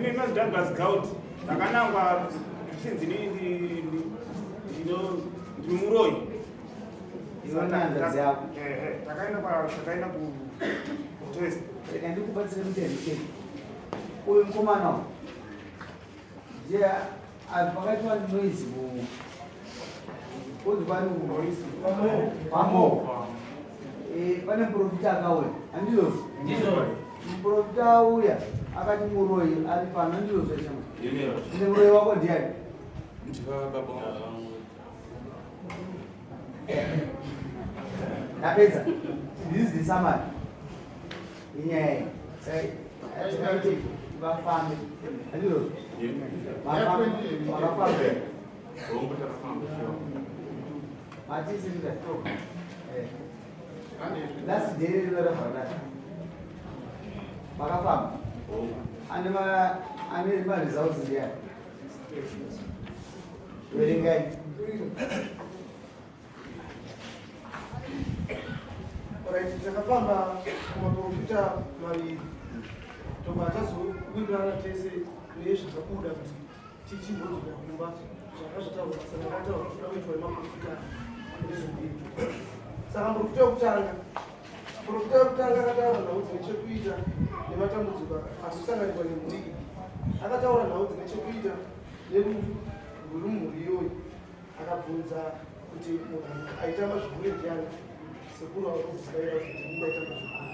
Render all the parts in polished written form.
Ini mas danga scout. Takanangwa since ndimuroi. Takaenda ku test. Ndikubatsire mutendeke. Uyu mukomana je pakaitwa noise pane muprofita akauya andizvo muprofita auya akati muroi ari pano andizvo ine muroi wako ndiani napedza this is the summary inyaya tikaiti vafambe andizvo makafambe matisinda last day rinorafanaa makafamba ane results ndiani verengai takafamba kumaprofita maviri tobva tazowirirana tese nezvakabuda kuti tichimbozoda kumba zvakazvataura sanakataura kuda kuitwa nemaprofita nezvembiri saka muprofita wekutanga akataura nhau dzine chekuita nematambudziko azosanganikwa nemhuri iyi akataura nhau dzine chekuita nerumhuri iyoyi akabvunza kuti munhu aitamba zvikuru ndiani sekuru vakuzivaira kuti mungaitamba zvikuru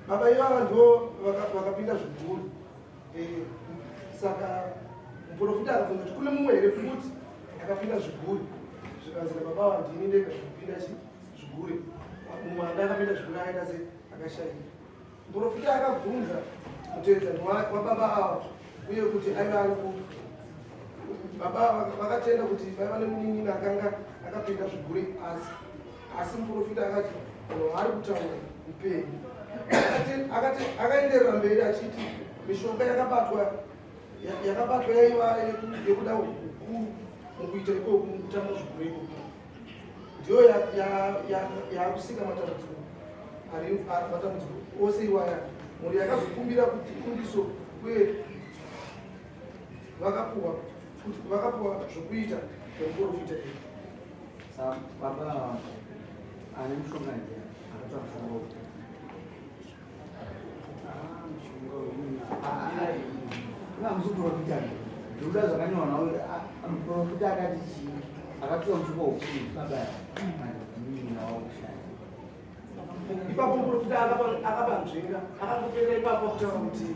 baba ivava ndo vakapinda zviguru saka muprofita akabvunza kuti kune mumwe here futi akapinda zviguru zvikanzira baba vandini ndega zvekupinda zviguru mumwe anga akapinda zviguru akaita se akashayira muprofita akabvunza mutedzani wababa ava uye kuti aiva ari baba vakatenda kuti vaiva nemunin'ini akanga akapinda zviguru asi muprofita akati ari kutaura upenyu akaenderera mberi achiti mishonga yakabatwa yaiva yekuda ukuru mukuita ikoko mukutamba zvikuru ikoko ndiyo yaakusika matambudziko ose iwaya mhuri yakazokumbira kuti fundiso uye vakapuwa zvokuita nemuprofita iyi baba ane mushonga ndiani akatsva mushonga muprofita ndikuda zvakanyorwa nawo muprofita akati chii akapiwa mushonga wokuru baba ipapo muprofita akapanzvenga akangopera ipapo kutaura kuti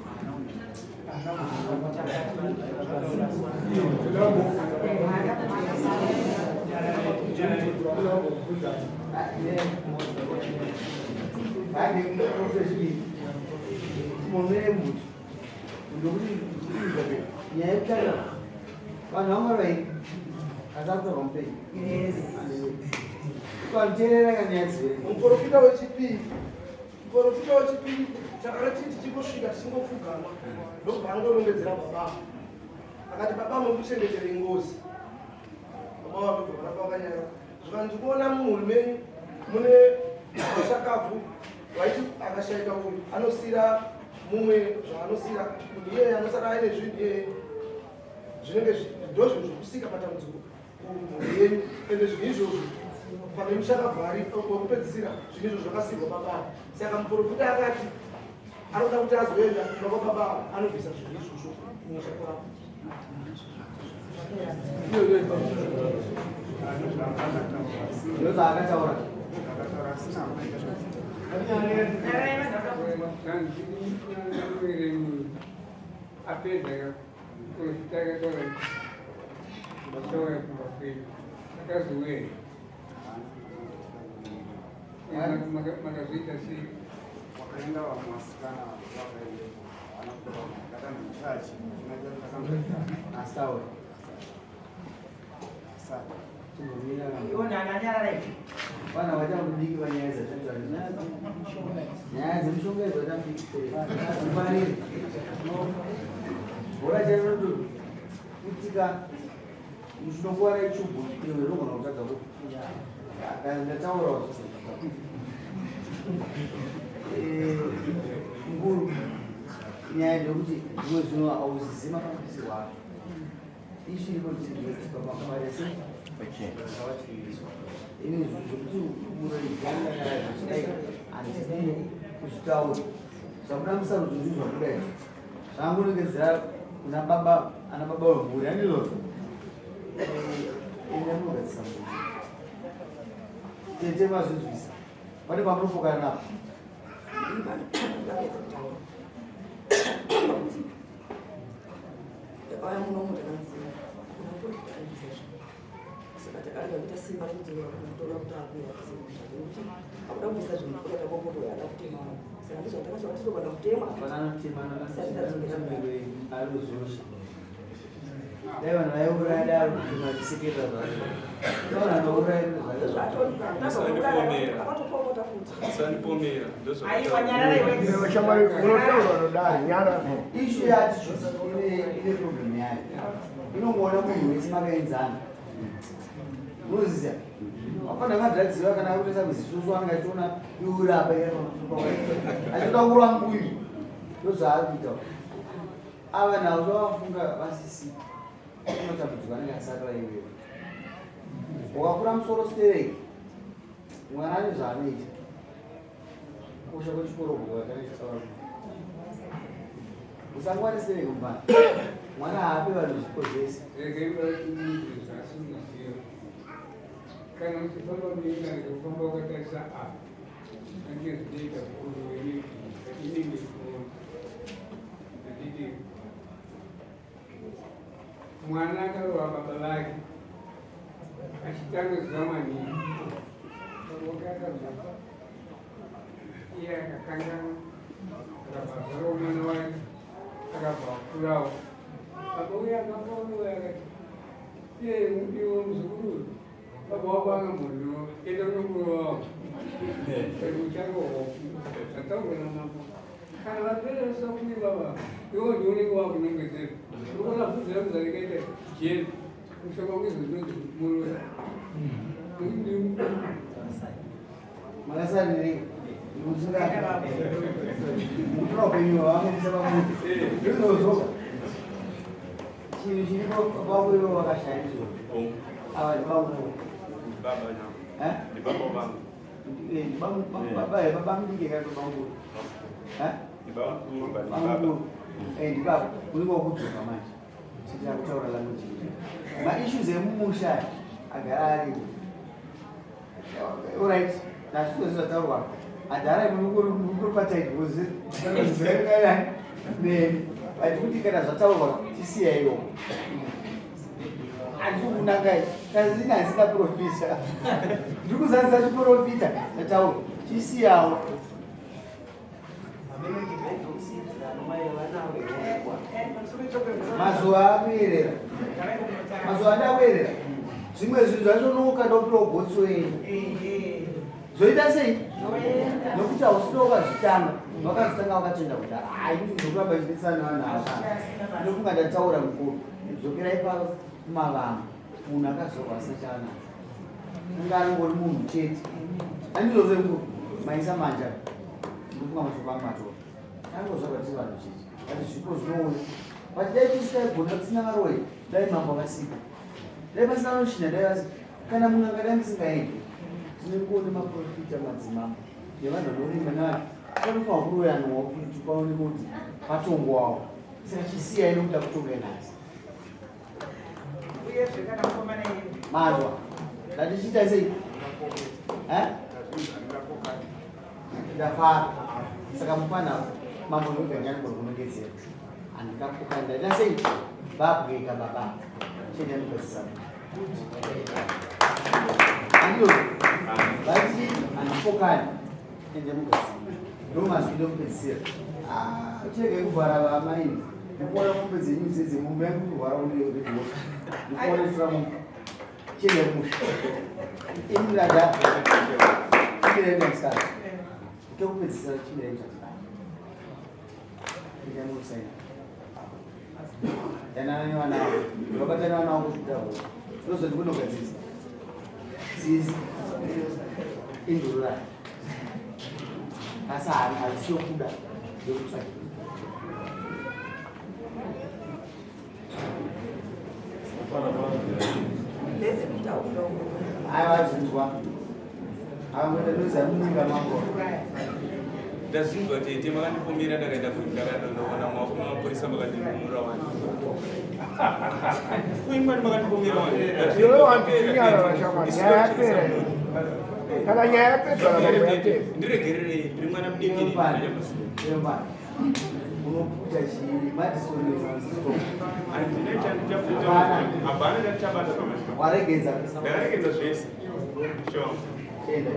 nyaya yekutanga vanhu vamwe asakutorwa mupenyu kwamuteerera kanyaya dzivere muprofita wechipiri chakatiti tichingosvika tichingopfugama ndobva angorongedzera baba akati baba mukuchengetere ngozi baba wabva vanapakanyara zvikanzi kuona mumhuri menyu mune mashakabvu vaiti akashayika uyu anosiyira mumwe zvaanosiyira munhu iyeye anosara aine zvinenge ndo zvinhu zvokusika matambudziko kumhuri yenyu ende zvinhu izvozvo pane mushakabvu ari wekupedzisira zvinhu izvo zvakasikwa baba saka muprofita akati anoda kuti azoenda baba baba anobvisa zvinhu izvozvo mushako wavo ndozvaakataura apedza kuprofita akataura mataura kumafei akazowe makazoita sei wakaenda vamasikana vakaenda asaura vana vachamudiki panyaya nyaya dzemushonga idzo vachamudiki bhora chainoto kutika muchinokuwara ichubu iwe rinogona kutadza ndataurawo nguru nyaya yekuti zvimwe zvino hauzizi mafambisirwo acho ichiri kuchipa makamarese akavachiiswa ini zvokuti uroiganda kana zvichidai handii kuzvitaura zvakuda musarudzo ndizvo kudai zvangunongedzera kuna baba ana baba vemhuri andizvozvo ende munogadzisa mhuri tete mazvinzwisa pane pamunopokana napo Agora não muda nada. Não foi você vai ter que ter sim para dizer que não está bem assim. Agora o mensagem que eu vou botar é que tema. Se a gente está falando sobre o tema, banana tema na aluzosha leo na euro ada kumasikira bado naona ndo uraenda ishu yati ile problem yake inongona munhu wesimakaenzana unoziya apana madhadziwa kana kuti samuzisusu angationa iurapa achida kurangui ndozvaarikuita ava navo zvavafunga vasisi unotambudzwa nengasaka iwewe wakakura musoro stereki mwana ane zvaanoita kosha kwechikoro kuakanaaa usangwani stereki mubana mwana haape vanhu zvipo zvese kana uchifamba muinga nekufamba wakatarisa apa ange zvidoita kuru inenge anditi mwana akarova baba vake achitanga zuva maningi oke akazofa iye akakangana akabva zoro mwana wake akabva kurawo baba uye akafaonowe akati iwe muzukuru baba wako angambono enda kunokurowawo uchangohofu zvataurana navo kana vaperesa kuni baba iwo ndioneke wakunongedzera ukona bvunzira muzarikaita jeri kushaka kwezvinonzi muroya makasanirei musinaupenyu wavangoisa pamuti izvozvo chinhu chiripo pawewe wakashandizwa ava ndibaba mudike katobanguru banguru ndibaba unenge wakudzoka manje chitira kutaura language maissues emumusha agara ari alright nazvito zvataurwa adhara muri pataidhozi kuti kana zvataurwa tisiyaiwo andikukunakai kazinasina profita ndikuzadzisa chiprofita tataura tisiyawo mazuva akuerera mazuva ndakuerera zvimwe zvinhu zvachonoka ndopiro gotsoeni zoita sei nokuti hausina wakazvitanga wakazvitanga wakatenda kuti ndokuramba chidetsana navanhu ava ndofunga ndataura mukuru dzokerai kumavanga munhu akazorwa sachana unga anongori munhu chete andizvozve mukuru maisa manja ndofunga mashoko angu matora angozvakati vanhu chete ati zvipo zvinoona but dai tisikaigona tisina varoi dai mambo akasika dai pasina noshina dai vasi kana munhu angadai musingaendi tinekuone maprofita madzimambo nevanhu vanorima nayo panofanwa kuroyanwa kuti paone kuti patongwawo saka chisiyai nokuda kutonga nhasi mazwa ndatichiita sei ndafara saka mufanavo mambo noganyani kuri kunongedzera handikapoka ndaita sei babweka baba chende mugadzisana andio vati handipokani ende mugadzisana ndomazvide kupedzisira chege kuvhara vamaini ndikuona mombe dzenyu dzedze mombe yangu kurwara uneredhiota ndikuona chiramu chege musha imurada chireendamsana tokupedzisira chireendamsana ndichamusaina yanana nevana vavo vabatana vana vavo kuzvitavo ndozoti kunogadzisa zizi indururani asi harisiyo kuda yokutsvaki Hayi wazinzwa. Amene luza munga mambo. Ndazizwa kuti tema kandipombera ndakaenda kundakanoona mapolisa makandimura wani. Kuimba ndimakandipombera wani. Yo wantinyala vashama nyaya yapera. Kana nyaya yapera ndiregerere ndiri mwana mudiki Yemba. Unokuta chiri Madison Francisco. andine chandichafuta hapana ndachabata pamasha Waregeza. ndakaregedza zvese sure. Ende.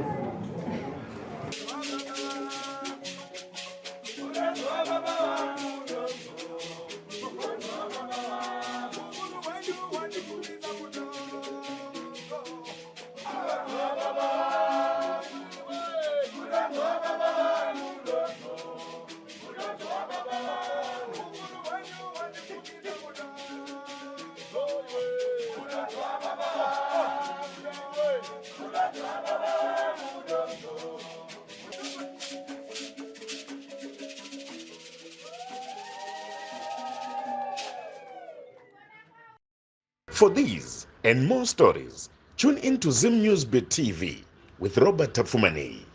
For these and more stories, tune in to Zim News Beat TV with Robert Tafumani.